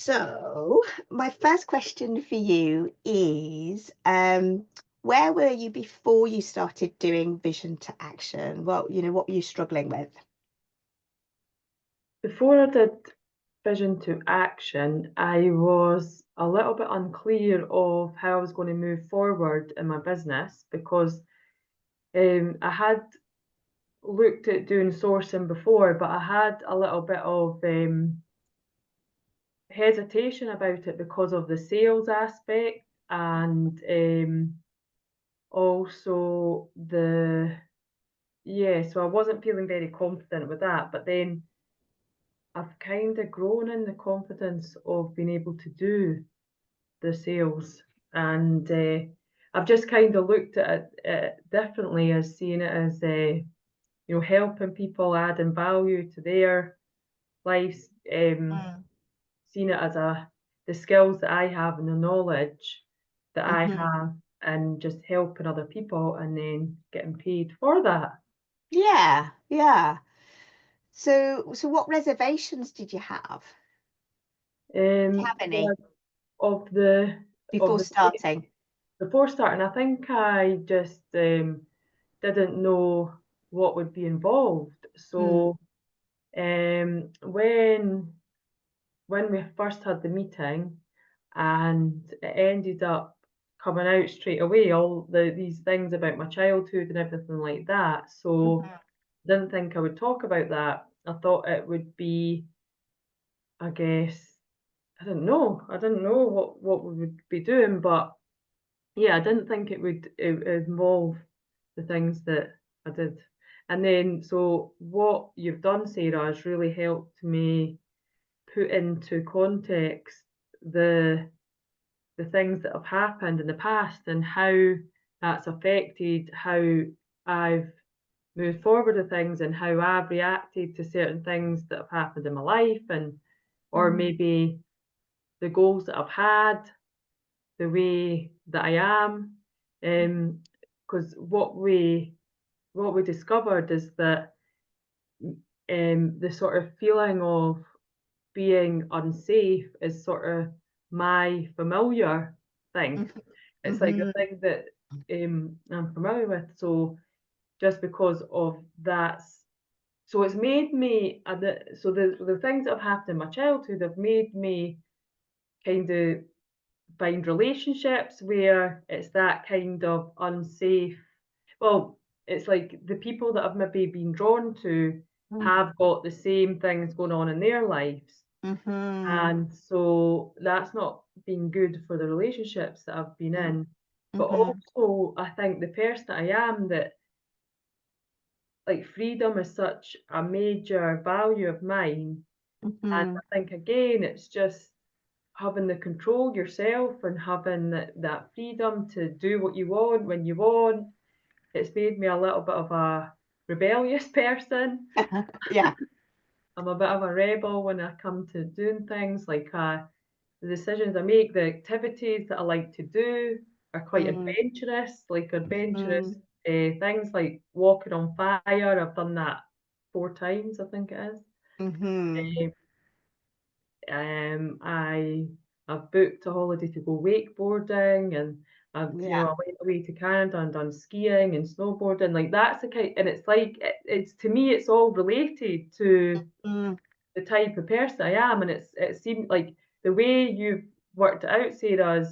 So, my first question for you is, where were you before you started doing Vision to Action? What were you struggling with? Before I did Vision to Action, I was a little bit unclear of how I was going to move forward in my business because I had looked at doing sourcing before, but I had a little bit of hesitation about it because of the sales aspect and also so I wasn't feeling very confident with that. But then I've kind of grown in the confidence of being able to do the sales, and I've just kind of looked at it differently, as seeing it as helping people, adding value to their lives, Mm. seeing it as the skills that I have and the knowledge that I Hmm. have, and just helping other people and then getting paid for that. Yeah, yeah. So what reservations did you have? Did you have any Yeah, of the of before the starting? before starting, I think I just didn't know what would be involved. Mm. So when we first had the meeting, and it ended up coming out straight away, all these things about my childhood and everything like that. So Mhm. I didn't think I would talk about that. I thought it would be, I guess, I didn't know. I didn't know what we would be doing, but yeah, I didn't think it would involve the things that I did. And then, so what you've done, Sarah, has really helped me put into context the the things that have happened in the past and how that's affected how I've moved forward with things and how I've reacted to certain things that have happened in my life, and or Mm. maybe the goals that I've had, the way that I am. Because what we discovered is that the sort of feeling of being unsafe is sort of my familiar thing. Mhm. It's like the Mhm. thing that I'm familiar with. So just because of that, so it's made me. So the things that have happened in my childhood have made me kind of find relationships where it's that kind of unsafe. Well, it's like the people that I've maybe been drawn to Mm. have got the same things going on in their lives. Mhm. And so that's not been good for the relationships that I've been Mm. in. But Mhm. also, I think the person that I am, that like freedom is such a major value of mine. And Mhm. I think again, it's just having the control yourself and having that freedom to do what you want when you want. It's made me a little bit of a rebellious person. Yeah. I'm a bit of a rebel when I come to doing things like the decisions I make, the activities that I like to do are quite Mm. adventurous, like adventurous Mhm. things like walking on fire. I've done that 4 times, I think it is. Mhm. Um, I have booked a holiday to go wakeboarding, and Yeah. I went away to Canada and done skiing and snowboarding. Like that's the kind, and it's like it's to me, it's all related to Mm. the type of person I am, and it seemed like the way you've worked it out, Sarah,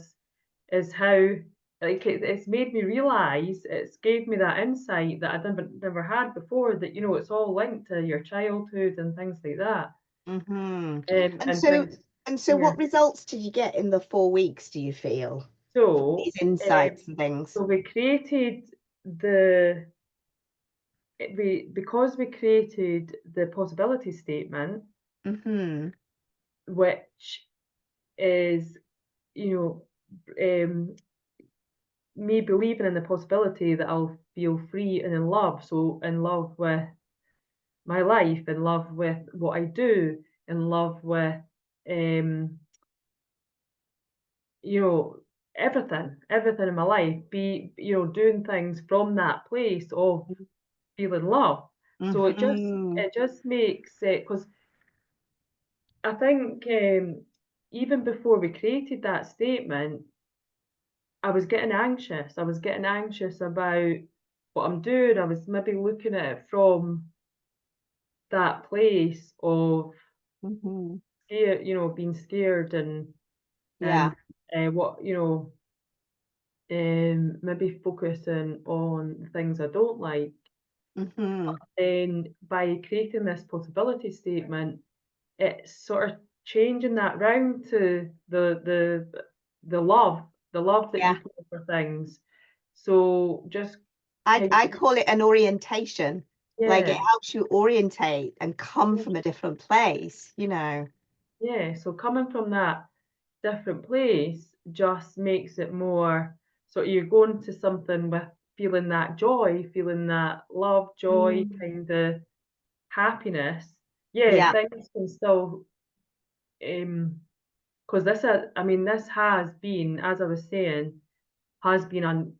is how like it's made me realise, it's gave me that insight that I never had before, that it's all linked to your childhood and things like that. Mhm. And And so things, and so yeah. what results did you get in the 4 weeks, do you feel? So These insights and things? so we created the because we created the possibility statement, Mhm. which is you um me believing in the possibility that I'll feel free and in love. So in love with my life, in love with what I do, in love with um, you know, everything in my life, be doing things from that place of feeling love. So it just Mhm. it just makes it, because I think even before we created that statement, I was getting anxious. I was getting anxious about what I'm doing. I was maybe looking at it from that place of Hmm. fear, being scared and Yeah. what, maybe focusing on the things I don't like. Hmm. Then by creating this possibility statement, it's sort of changing that round to the love that you Yeah. feel for things. So just kind I of, call it an orientation. Like it yeah, helps you orientate and come from a different place, you know. yeah. So coming from that different place just makes it more, so you're going to something with feeling that joy, feeling that love, joy, Mm. kind of happiness. Yeah, Yeah. things can still, because this has been, as I was saying, has been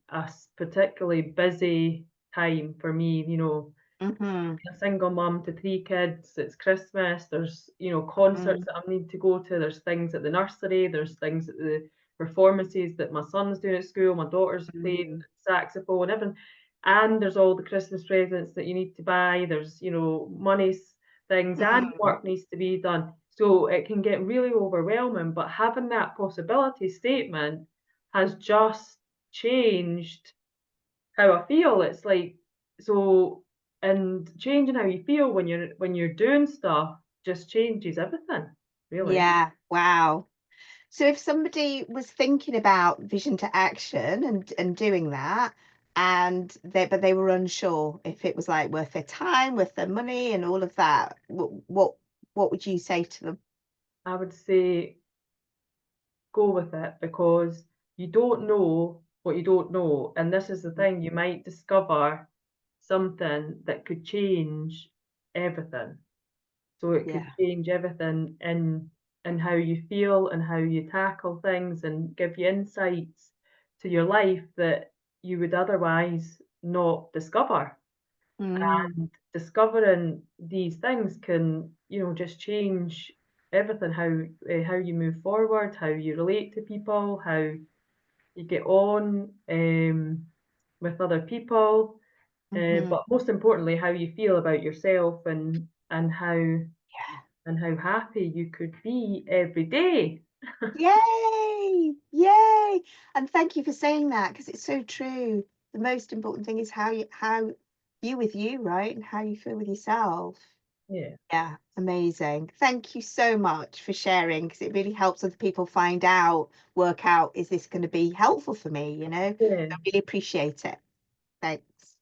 particularly busy time for me. Hmm. A single mum to three kids, it's Christmas, there's, concerts Mm. that I need to go to, there's things at the nursery, there's things at the performances that my son's doing at school, my daughter's playing Mm. saxophone, and everything. And there's all the Christmas presents that you need to buy, there's, money things, and Mm. work needs to be done. So it can get really overwhelming, but having that possibility statement has just changed how I feel. It's like, so, and changing how you feel when you're doing stuff just changes everything, really. Yeah. Wow. So if somebody was thinking about vision to action and doing that, and they were unsure if it was like worth their time, worth their money, and all of that, what would you say to them? I would say go with it, because you don't know what you don't know. And this is the thing, you might discover something that could change everything. So it could Yeah. change everything in how you feel and how you tackle things, and give you insights to your life that you would otherwise not discover. Mm. And discovering these things can, just change everything, how you move forward, how you relate to people, how you get on, with other people, Hmm. but most importantly, how you feel about yourself, Yeah. and how happy you could be every day. Yay! Yay! And thank you for saying that because it's so true. The most important thing is how you with you, right? And how you feel with yourself. Yeah, Yeah, amazing. Thank you so much for sharing because it really helps other people find out, work out, is this going to be helpful for me, you know? yeah. I really appreciate it. Thanks.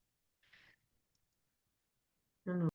I know.